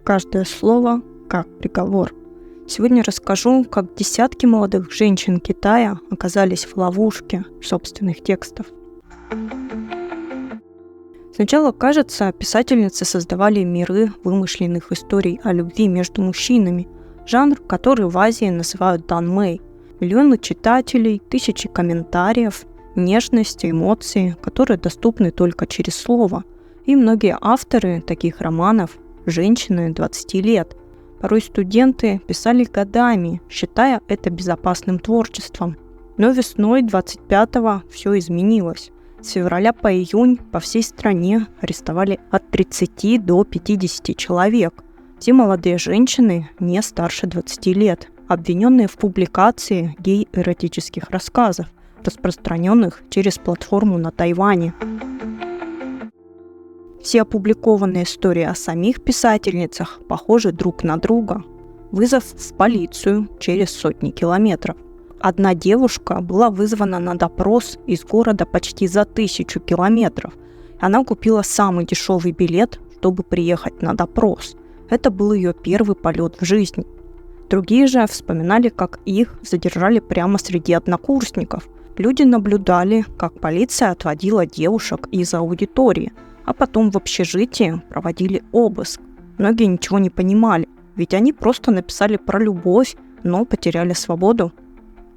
Каждое слово как приговор. Сегодня расскажу, как десятки молодых женщин Китая оказались в ловушке собственных текстов. Сначала, кажется, писательницы создавали миры вымышленных историй о любви между мужчинами, жанр, который в Азии называют данмэй. Миллионы читателей, тысячи комментариев, нежность, эмоции, которые доступны только через слово. И многие авторы таких романов – женщины 20 лет. Порой студенты писали годами, считая это безопасным творчеством. Но весной 25-го все изменилось. С февраля по июнь по всей стране арестовали от 30 до 50 человек. Все молодые женщины не старше 20 лет, обвиненные в публикации гей-эротических рассказов, распространенных через платформу на Тайване. Все опубликованные истории о самих писательницах похожи друг на друга. Вызов в полицию через сотни километров. Одна девушка была вызвана на допрос из города почти за 1000 километров. Она купила самый дешевый билет, чтобы приехать на допрос. Это был ее первый полет в жизни. Другие же вспоминали, как их задержали прямо среди однокурсников. Люди наблюдали, как полиция отводила девушек из аудитории, а потом в общежитии проводили обыск. Многие ничего не понимали, ведь они просто написали про любовь, но потеряли свободу.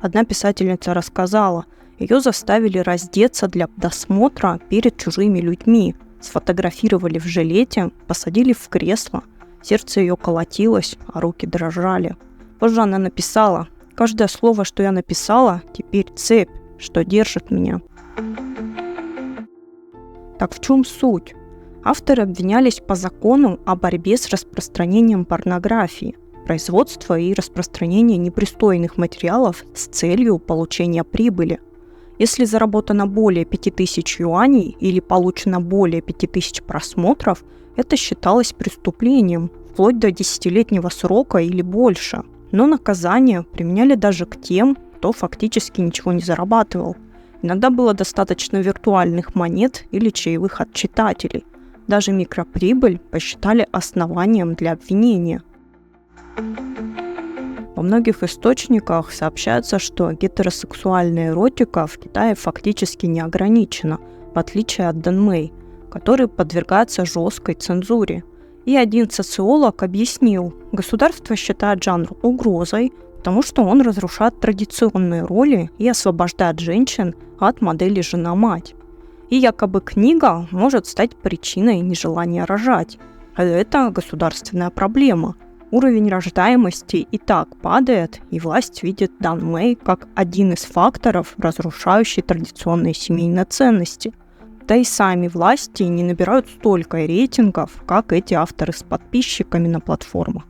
Одна писательница рассказала, ее заставили раздеться для досмотра перед чужими людьми, сфотографировали в жилете, посадили в кресло. Сердце ее колотилось, а руки дрожали. Позже она написала: «Каждое слово, что я написала, теперь цепь, что держит меня». Так в чем суть? Авторы обвинялись по закону о борьбе с распространением порнографии, производства и распространения непристойных материалов с целью получения прибыли. Если заработано более 5000 юаней или получено более 5000 просмотров, это считалось преступлением, вплоть до 10-летнего срока или больше. Но наказание применяли даже к тем, кто фактически ничего не зарабатывал. Иногда было достаточно виртуальных монет или чаевых от читателей. Даже микроприбыль посчитали основанием для обвинения. Во многих источниках сообщается, что гетеросексуальная эротика в Китае фактически не ограничена, в отличие от данмэй, который подвергается жесткой цензуре. И один социолог объяснил, государство считает жанр угрозой, потому что он разрушает традиционные роли и освобождает женщин от модели жена-мать. И якобы книга может стать причиной нежелания рожать. А это государственная проблема. Уровень рождаемости и так падает, и власть видит данмэй как один из факторов, разрушающий традиционные семейные ценности. Да и сами власти не набирают столько рейтингов, как эти авторы с подписчиками на платформах.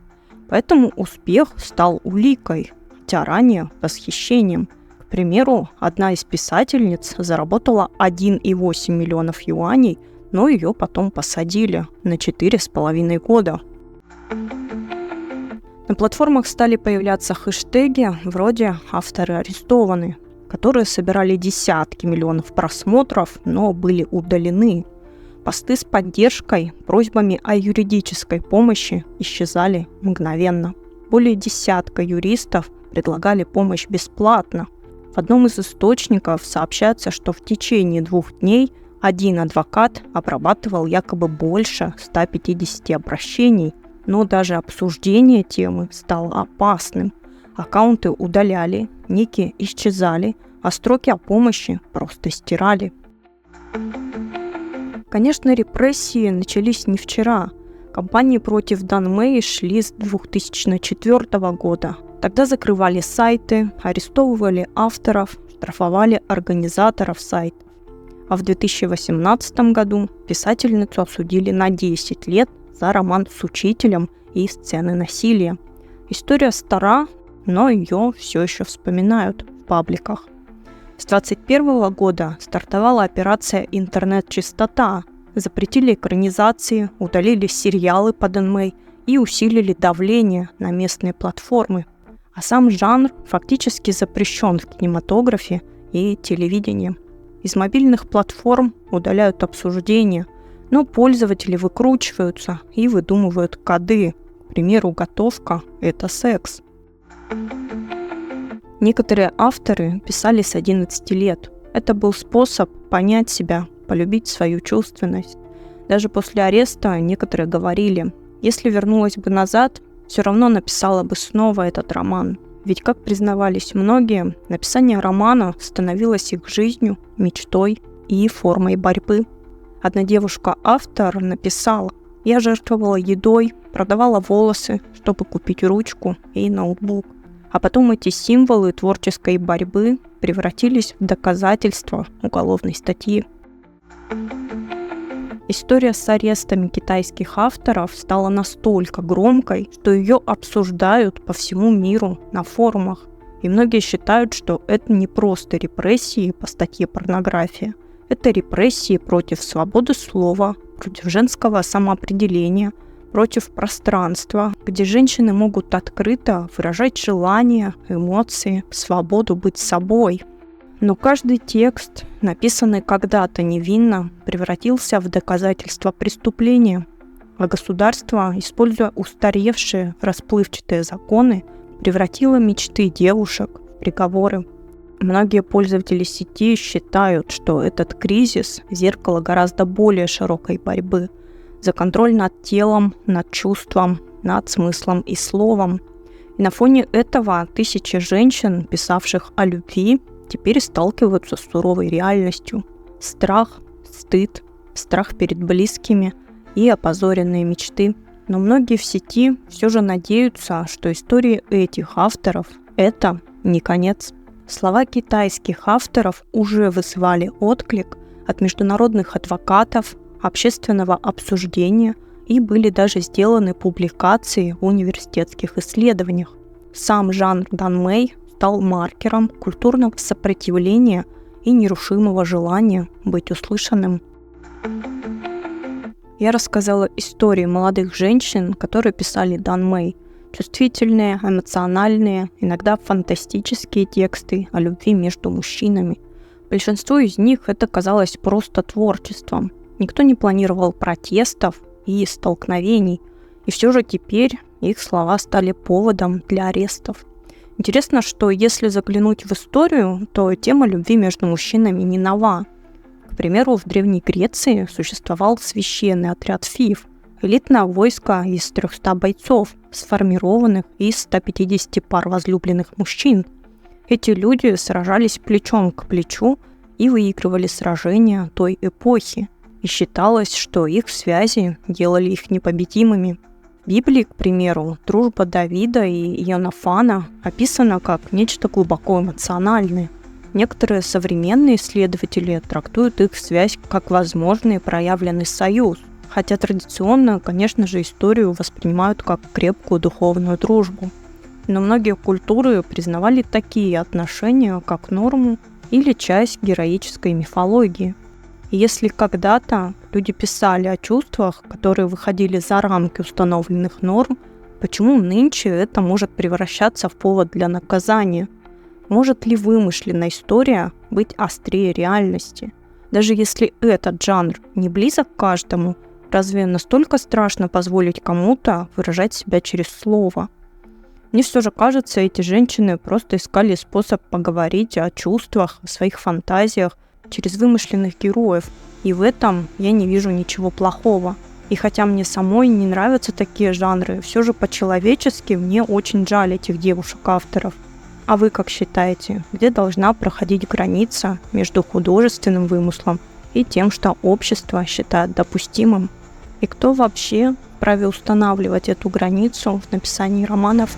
Поэтому успех стал уликой, хотя ранее восхищением. К примеру, одна из писательниц заработала 1,8 миллионов юаней, но ее потом посадили на 4,5 года. На платформах стали появляться хэштеги вроде «авторы арестованы», которые собирали десятки миллионов просмотров, но были удалены. Посты с поддержкой, просьбами о юридической помощи исчезали мгновенно. Более десятка юристов предлагали помощь бесплатно. В одном из источников сообщается, что в течение 2 дней один адвокат обрабатывал якобы больше 150 обращений, но даже обсуждение темы стало опасным. Аккаунты удаляли, ники исчезали, а строки о помощи просто стирали. Конечно, репрессии начались не вчера. Кампании против данмэй шли с 2004 года. Тогда закрывали сайты, арестовывали авторов, штрафовали организаторов сайтов. А в 2018 году писательницу осудили на 10 лет за роман с учителем и сцены насилия. История стара, но ее все еще вспоминают в пабликах. С 2021 года стартовала операция «Интернет-чистота». Запретили экранизации, удалили сериалы по данмэй и усилили давление на местные платформы. А сам жанр фактически запрещен в кинематографе и телевидении. Из мобильных платформ удаляют обсуждения, но пользователи выкручиваются и выдумывают коды, примеру, готовка – это секс. Некоторые авторы писали с 11 лет. Это был способ понять себя, полюбить свою чувственность. Даже после ареста некоторые говорили, если вернулась бы назад, все равно написала бы снова этот роман. Ведь, как признавались многие, написание романа становилось их жизнью, мечтой и формой борьбы. Одна девушка-автор написала: «Я жертвовала едой, продавала волосы, чтобы купить ручку и ноутбук. А потом эти символы творческой борьбы превратились в доказательства уголовной статьи». История с арестами китайских авторов стала настолько громкой, что ее обсуждают по всему миру на форумах. И многие считают, что это не просто репрессии по статье «Порнография». Это репрессии против свободы слова, против женского самоопределения, против пространства, где женщины могут открыто выражать желания, эмоции, свободу быть собой. Но каждый текст, написанный когда-то невинно, превратился в доказательство преступления, а государство, используя устаревшие расплывчатые законы, превратило мечты девушек в приговоры. Многие пользователи сети считают, что этот кризис – зеркало гораздо более широкой борьбы за контроль над телом, над чувством, над смыслом и словом. И на фоне этого тысячи женщин, писавших о любви, теперь сталкиваются с суровой реальностью. Страх, стыд, страх перед близкими и опозоренные мечты. Но многие в сети все же надеются, что истории этих авторов – это не конец. Слова китайских авторов уже вызывали отклик от международных адвокатов, общественного обсуждения и были даже сделаны публикации в университетских исследованиях. Сам жанр данмэй стал маркером культурного сопротивления и нерушимого желания быть услышанным. Я рассказала истории молодых женщин, которые писали данмэй. Чувствительные, эмоциональные, иногда фантастические тексты о любви между мужчинами. Большинству из них это казалось просто творчеством. Никто не планировал протестов и столкновений. И все же теперь их слова стали поводом для арестов. Интересно, что если заглянуть в историю, то тема любви между мужчинами не нова. К примеру, в Древней Греции существовал священный отряд фив, элитное войско из 300 бойцов, сформированных из 150 пар возлюбленных мужчин. Эти люди сражались плечом к плечу и выигрывали сражения той эпохи. И считалось, что их связи делали их непобедимыми. В Библии, к примеру, дружба Давида и Йонафана описана как нечто глубоко эмоциональное. Некоторые современные исследователи трактуют их связь как возможный проявленный союз, хотя традиционно, конечно же, историю воспринимают как крепкую духовную дружбу. Но многие культуры признавали такие отношения как норму или часть героической мифологии. И если когда-то люди писали о чувствах, которые выходили за рамки установленных норм, почему нынче это может превращаться в повод для наказания? Может ли вымышленная история быть острее реальности? Даже если этот жанр не близок к каждому, разве настолько страшно позволить кому-то выражать себя через слово? Мне все же кажется, эти женщины просто искали способ поговорить о чувствах, о своих фантазиях через вымышленных героев, и в этом я не вижу ничего плохого. И хотя мне самой не нравятся такие жанры, все же по-человечески мне очень жаль этих девушек-авторов. А вы как считаете, где должна проходить граница между художественным вымыслом и тем, что общество считает допустимым? И кто вообще вправе устанавливать эту границу в написании романов?